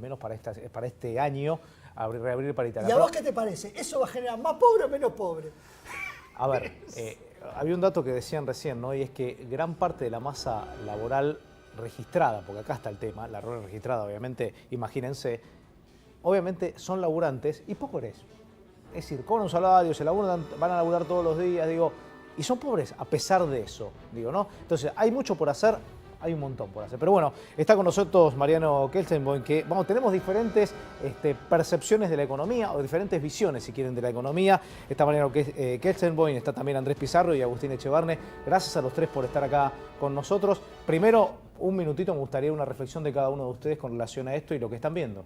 menos para este año, reabrir paritaria. ¿Y a vos qué te parece? ¿Eso va a generar más pobre o menos pobre? A ver, había un dato que decían recién, ¿no? Y es que gran parte de la masa laboral registrada, porque acá está el tema, la laboral registrada, obviamente, imagínense, obviamente son laburantes y pobres. Es decir, cobran un salario, van a laburar todos los días, digo, y son pobres a pesar de eso, digo, ¿no? Entonces, hay mucho por hacer, hay un montón por hacer. Pero bueno, está con nosotros Mariano Kelsenboim, que tenemos diferentes percepciones de la economía, o diferentes visiones, si quieren, de la economía. Está Mariano Kelsenboim, está también Andrés Pizarro y Agustín Echevarne. Gracias a los tres por estar acá con nosotros. Primero, un minutito, me gustaría una reflexión de cada uno de ustedes con relación a esto y lo que están viendo.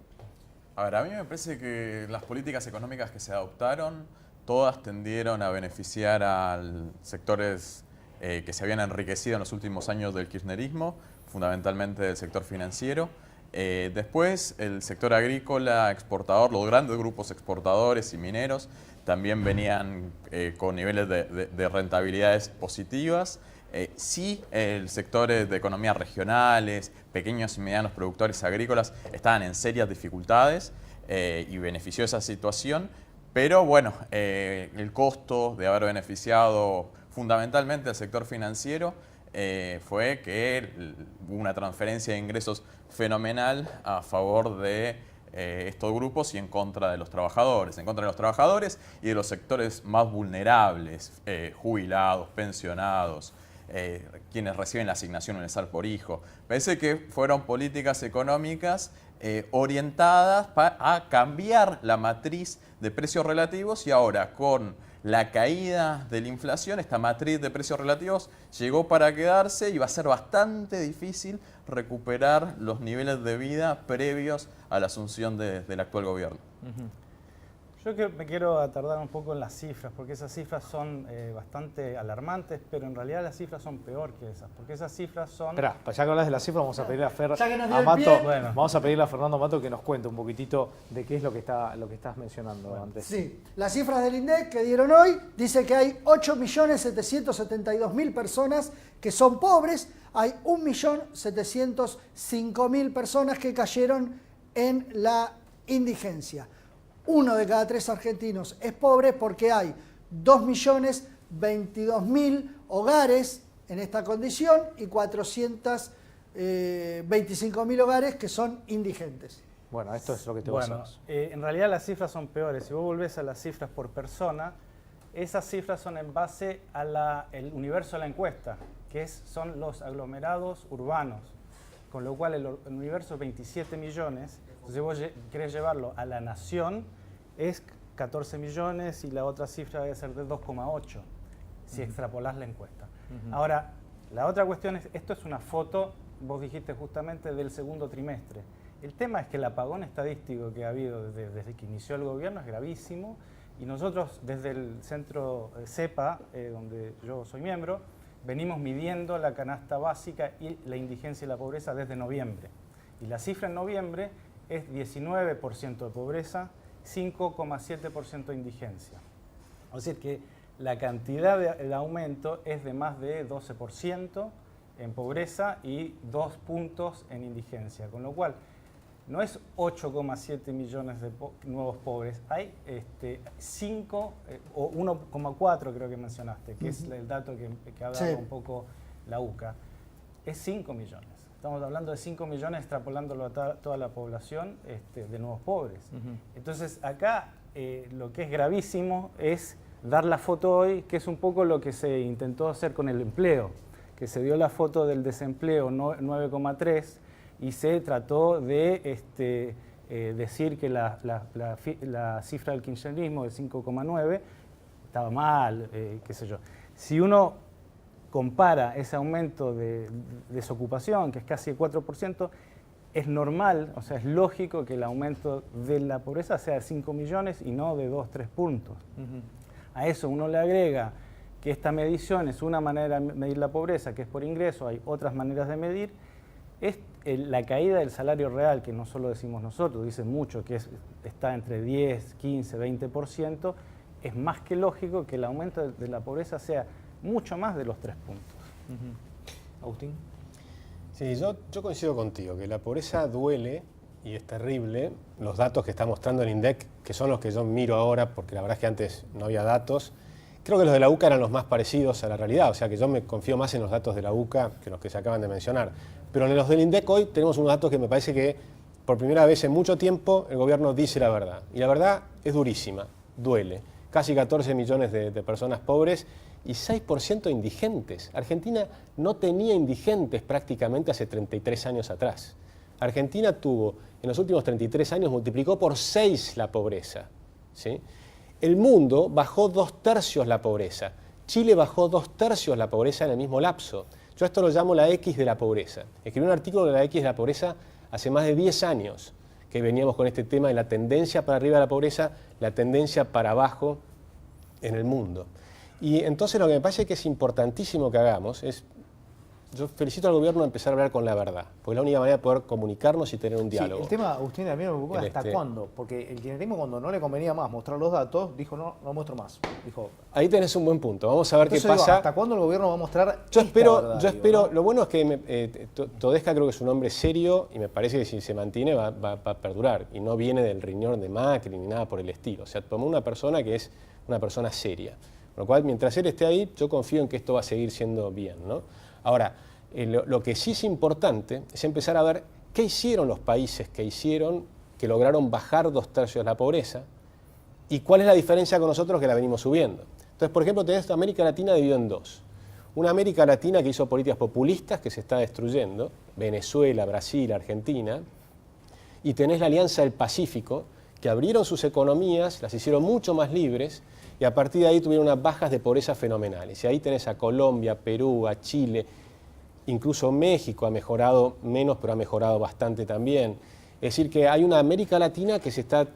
A ver, a mí me parece que las políticas económicas que se adoptaron, todas tendieron a beneficiar a sectores que se habían enriquecido en los últimos años del kirchnerismo, fundamentalmente del sector financiero. Después, el sector agrícola, exportador, los grandes grupos exportadores y mineros también venían con niveles de rentabilidades positivas. Sí, el sector de economías regionales, pequeños y medianos productores agrícolas estaban en serias dificultades y benefició esa situación, pero bueno, el costo de haber beneficiado fundamentalmente al sector financiero fue que hubo una transferencia de ingresos fenomenal a favor de estos grupos y en contra de los trabajadores, y de los sectores más vulnerables, jubilados, pensionados, quienes reciben la asignación universal por hijo. Parece que fueron políticas económicas orientadas a cambiar la matriz de precios relativos, y ahora con la caída de la inflación, esta matriz de precios relativos llegó para quedarse y va a ser bastante difícil recuperar los niveles de vida previos a la asunción del actual gobierno. Yo me quiero tardar un poco en las cifras, porque esas cifras son bastante alarmantes, pero en realidad las cifras son peor que esas, porque esas cifras son... Espera, ya que hablas de las cifras, vamos a pedirle a vamos a pedirle a Fernando Amato que nos cuente un poquitito de qué es lo que estás mencionando antes. Sí, las cifras del INDEC que dieron hoy dice que hay 8.772.000 personas que son pobres, hay 1.705.000 personas que cayeron en la indigencia. 1 de cada 3 argentinos es pobre porque hay 2.022.000 hogares en esta condición y 425.000 hogares que son indigentes. Bueno, esto es lo que te vas a hacer. En realidad las cifras son peores. Si vos volvés a las cifras por persona, esas cifras son en base al universo de la encuesta, que son los aglomerados urbanos, con lo cual el universo es 27 millones. Si vos querés llevarlo a la nación, es 14 millones y la otra cifra debe ser de 2,8 si extrapolás la encuesta. Ahora, la otra cuestión es, esto es una foto, vos dijiste justamente, del segundo trimestre. El tema es que el apagón estadístico que ha habido desde que inició el gobierno es gravísimo, y nosotros desde el centro CEPA, donde yo soy miembro, venimos midiendo la canasta básica y la indigencia y la pobreza desde noviembre. Y la cifra en noviembre es 19% de pobreza, 5,7% de indigencia. Es decir, que la cantidad de aumento es de más de 12% en pobreza y 2 puntos en indigencia. Con lo cual, no es 8,7 millones de nuevos pobres, hay 5 o 1,4 creo que mencionaste, que es el dato que ha dado un poco la UCA, es 5 millones. Estamos hablando de 5 millones extrapolándolo a toda la población de nuevos pobres. Entonces acá lo que es gravísimo es dar la foto hoy, que es un poco lo que se intentó hacer con el empleo, que se dio la foto del desempleo 9,3 y se trató de decir que la cifra del kirchnerismo de 5,9 estaba mal, qué sé yo. Si uno compara ese aumento de desocupación, que es casi el 4%, es normal, o sea, es lógico que el aumento de la pobreza sea de 5 millones y no de 2-3 puntos. A eso uno le agrega que esta medición es una manera de medir la pobreza, que es por ingreso, hay otras maneras de medir, es la caída del salario real, que no solo decimos nosotros, dicen mucho, que está entre 10, 15, 20%, es más que lógico que el aumento de la pobreza sea mucho más de los 3 puntos. Agustín. Sí, yo coincido contigo, que la pobreza duele y es terrible, los datos que está mostrando el INDEC, que son los que yo miro ahora, porque la verdad es que antes no había datos. Creo que los de la UCA eran los más parecidos a la realidad, o sea que yo me confío más en los datos de la UCA que los que se acaban de mencionar. Pero en los del INDEC hoy tenemos unos datos que me parece que por primera vez en mucho tiempo el gobierno dice la verdad. Y la verdad es durísima, duele. Casi 14 millones de personas pobres y 6% indigentes. Argentina no tenía indigentes prácticamente hace 33 años atrás. Argentina tuvo, en los últimos 33 años, multiplicó por 6 la pobreza, ¿sí? El mundo bajó 2/3 la pobreza. Chile bajó 2/3 la pobreza en el mismo lapso. Yo esto lo llamo la X de la pobreza. Escribí un artículo de la X de la pobreza hace más de 10 años que veníamos con este tema de la tendencia para arriba de la pobreza, la tendencia para abajo en el mundo. Y entonces lo que me parece que es importantísimo que hagamos es, yo felicito al gobierno de empezar a hablar con la verdad, porque es la única manera de poder comunicarnos y tener un diálogo. Sí, el tema, Agustín, a mí me preocupa hasta cuándo, porque el kirchnerismo cuando no le convenía más mostrar los datos, dijo no muestro más. Dijo, ahí tenés un buen punto, vamos a ver qué digo, pasa. ¿hasta cuándo el gobierno va a mostrar Yo espero, verdad, ¿no? Lo bueno es que Todesca creo que es un hombre serio y me parece que si se mantiene va a perdurar y no viene del riñón de Macri ni nada por el estilo. O sea, tomó una persona que es una persona seria. Con lo cual, mientras él esté ahí, yo confío en que esto va a seguir siendo bien, ¿no? Ahora, lo que sí es importante es empezar a ver qué hicieron los países que lograron bajar 2/3 la pobreza y cuál es la diferencia con nosotros que la venimos subiendo. Entonces, por ejemplo, tenés América Latina dividida en dos. Una América Latina que hizo políticas populistas que se está destruyendo, Venezuela, Brasil, Argentina, y tenés la Alianza del Pacífico, que abrieron sus economías, las hicieron mucho más libres, y a partir de ahí tuvieron unas bajas de pobreza fenomenales. Y ahí tenés a Colombia, Perú, a Chile, incluso México ha mejorado menos, pero ha mejorado bastante también. Es decir, que hay una América Latina que se está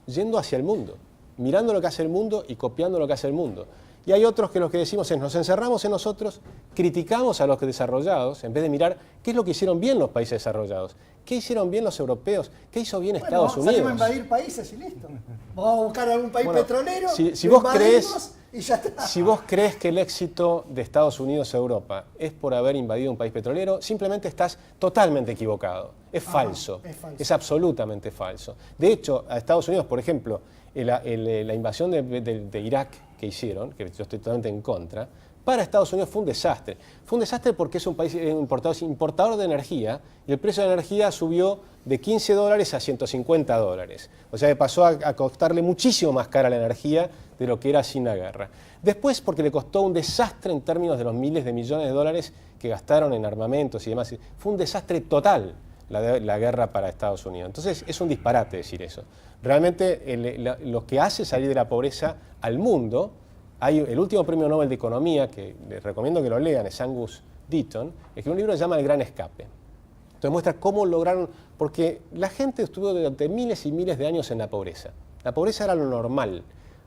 yendo hacia el mundo, mirando lo que hace el mundo y copiando lo que hace el mundo. Y hay otros que lo que decimos es, nos encerramos en nosotros, criticamos a los desarrollados, en vez de mirar qué es lo que hicieron bien los países desarrollados, qué hicieron bien los europeos, qué hizo bien Estados Unidos. Salimos a invadir países y listo. Vamos a buscar algún país petrolero, si vos crees, y ya está. Si vos crees que el éxito de Estados Unidos o Europa es por haber invadido un país petrolero, simplemente estás totalmente equivocado. Es falso. Es absolutamente falso. De hecho, a Estados Unidos, por ejemplo, la invasión de Irak que hicieron, que yo estoy totalmente en contra, para Estados Unidos fue un desastre. Fue un desastre porque es un país importador de energía y el precio de la energía subió de $15 a $150. O sea que pasó a costarle muchísimo más cara la energía de lo que era sin la guerra. Después porque le costó un desastre en términos de los miles de millones de dólares que gastaron en armamentos y demás. Fue un desastre total la guerra para Estados Unidos. Entonces es un disparate decir eso. Realmente lo que hace salir de la pobreza al mundo, hay el último premio Nobel de Economía, que les recomiendo que lo lean, es Angus Deaton, escribió un libro que se llama El Gran Escape. Entonces muestra cómo lograron, porque la gente estuvo durante miles y miles de años en la pobreza. La pobreza era lo normal,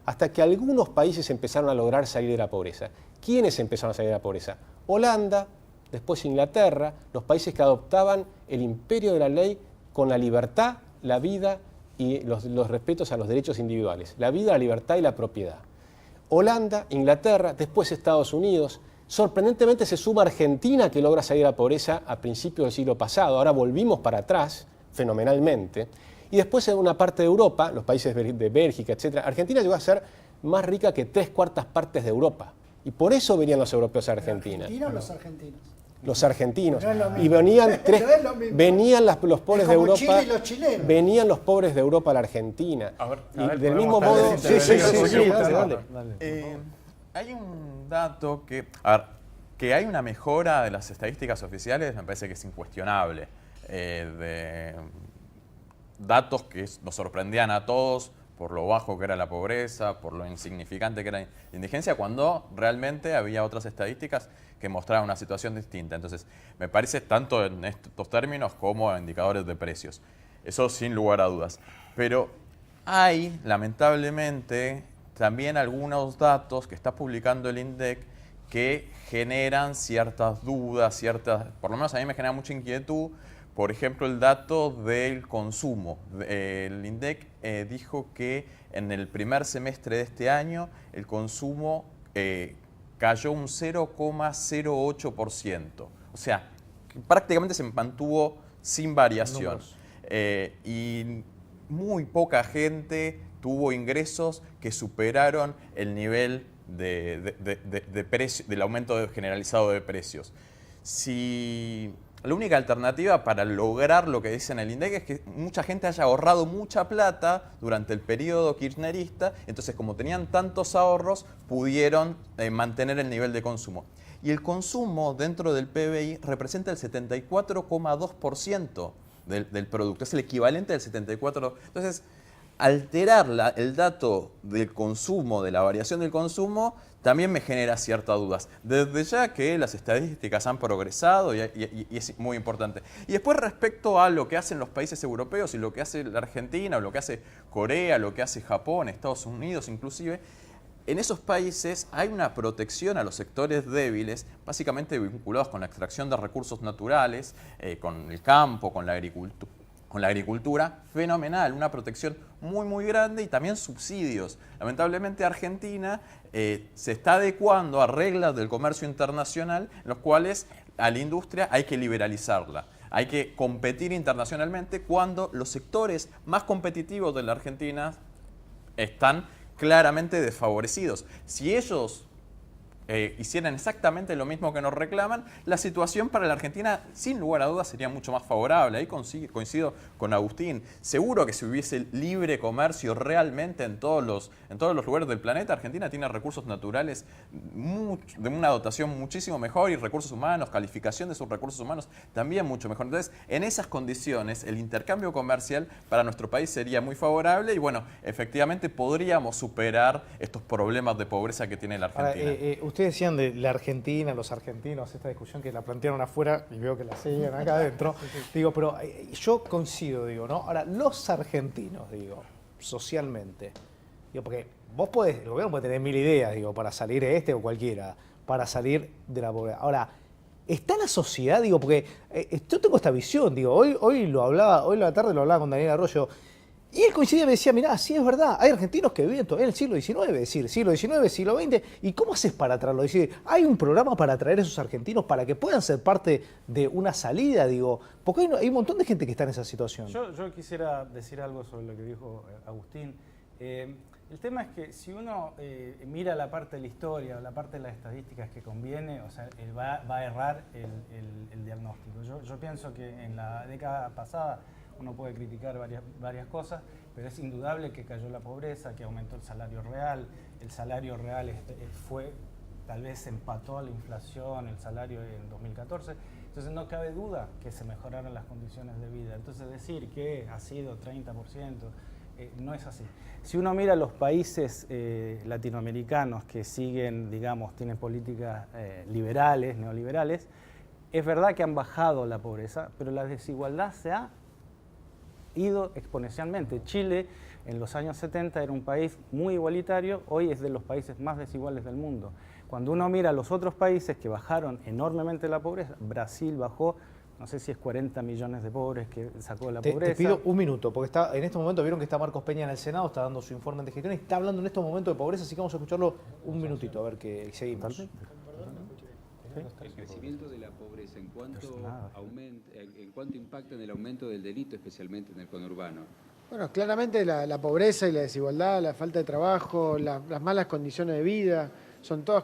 hasta que algunos países empezaron a lograr salir de la pobreza. ¿Quiénes empezaron a salir de la pobreza? Holanda, después Inglaterra, los países que adoptaban el imperio de la ley con la libertad, la vida y los respetos a los derechos individuales. La vida, la libertad y la propiedad. Holanda, Inglaterra, después Estados Unidos. Sorprendentemente se suma Argentina, que logra salir de la pobreza a principios del siglo pasado. Ahora volvimos para atrás, fenomenalmente. Y después en una parte de Europa, los países de Bélgica, etc., Argentina llegó a ser más rica que 3/4 partes de Europa. Y por eso venían los europeos a Argentina. ¿Argentinos o los argentinos? Los argentinos. No es lo mismo. Y venían los pobres de Europa. Chile y los chilenos. Venían los pobres de Europa a la Argentina. A ver, y del mismo modo. Hay un dato que hay una mejora de las estadísticas oficiales, me parece que es incuestionable. De datos que nos sorprendían a todos por lo bajo que era la pobreza, por lo insignificante que era la indigencia, cuando realmente había otras estadísticas que mostraban una situación distinta. Entonces, me parece tanto en estos términos como en indicadores de precios. Eso sin lugar a dudas. Pero hay, lamentablemente, también algunos datos que está publicando el INDEC que generan ciertas dudas, por lo menos a mí me genera mucha inquietud. Por ejemplo, el dato del consumo. El INDEC dijo que en el primer semestre de este año el consumo cayó un 0,08%. O sea, prácticamente se mantuvo sin variación. y muy poca gente tuvo ingresos que superaron el nivel del aumento generalizado de precios. Si la única alternativa para lograr lo que dice en el INDEC es que mucha gente haya ahorrado mucha plata durante el periodo kirchnerista, entonces como tenían tantos ahorros, pudieron mantener el nivel de consumo. Y el consumo dentro del PBI representa el 74,2% del producto, es el equivalente del 74%. Entonces, alterar el dato del consumo, de la variación del consumo, también me genera ciertas dudas. Desde ya que las estadísticas han progresado y es muy importante. Y después respecto a lo que hacen los países europeos y lo que hace la Argentina, o lo que hace Corea, lo que hace Japón, Estados Unidos inclusive, en esos países hay una protección a los sectores débiles, básicamente vinculados con la extracción de recursos naturales, con el campo, con la agricultura, fenomenal, una protección muy grande y también subsidios. Lamentablemente Argentina se está adecuando a reglas del comercio internacional en los cuales a la industria hay que liberalizarla. Hay que competir internacionalmente cuando los sectores más competitivos de la Argentina están claramente desfavorecidos. Si ellos hicieran exactamente lo mismo que nos reclaman, la situación para la Argentina, sin lugar a dudas, sería mucho más favorable. Ahí coincido con Agustín. Seguro que si hubiese libre comercio realmente en todos los lugares del planeta, Argentina tiene recursos naturales de una dotación muchísimo mejor y recursos humanos, calificación de sus recursos humanos también mucho mejor. Entonces, en esas condiciones, el intercambio comercial para nuestro país sería muy favorable y, bueno, efectivamente podríamos superar estos problemas de pobreza que tiene la Argentina. Ahora, ustedes decían de la Argentina, los argentinos, esta discusión que la plantearon afuera y veo que la siguen acá adentro. Digo, pero yo coincido, digo, ¿no? Ahora, los argentinos, digo, socialmente, digo, porque vos podés, el gobierno puede tener 1000 ideas, digo, para salir o cualquiera, para salir de la pobreza. Ahora, ¿está la sociedad? Digo, porque yo tengo esta visión, digo, hoy en la tarde lo hablaba con Daniel Arroyo. Y él coincidía y me decía, mirá, sí es verdad, hay argentinos que viven todavía en el siglo XIX, es decir, siglo XIX, siglo XX, ¿y cómo haces para traerlo? Es decir, ¿hay un programa para atraer a esos argentinos para que puedan ser parte de una salida? Digo, porque hay un montón de gente que está en esa situación. Yo quisiera decir algo sobre lo que dijo Agustín. El tema es que si uno mira la parte de la historia o la parte de las estadísticas que conviene, o sea, va a errar el diagnóstico. Yo pienso que en la década pasada uno puede criticar varias cosas, pero es indudable que cayó la pobreza, que aumentó el salario real. El salario real tal vez empató a la inflación, el salario en 2014. Entonces no cabe duda que se mejoraron las condiciones de vida. Entonces decir que ha sido 30%, no es así. Si uno mira los países latinoamericanos que siguen, digamos, tienen políticas liberales, neoliberales, es verdad que han bajado la pobreza, pero la desigualdad se ha ido exponencialmente. Chile en los años 70 era un país muy igualitario, hoy es de los países más desiguales del mundo. Cuando uno mira los otros países que bajaron enormemente la pobreza, Brasil bajó, no sé si es 40 millones de pobres que sacó la pobreza. Te pido un minuto, porque en este momento vieron que está Marcos Peña en el Senado, está dando su informe de gestión y está hablando en estos momentos de pobreza, así que vamos a escucharlo un minutito, a ver que seguimos. El crecimiento de la pobreza, ¿en cuánto impacta en el aumento del delito, especialmente en el conurbano? Bueno, claramente la pobreza y la desigualdad, la falta de trabajo, las malas condiciones de vida, son todas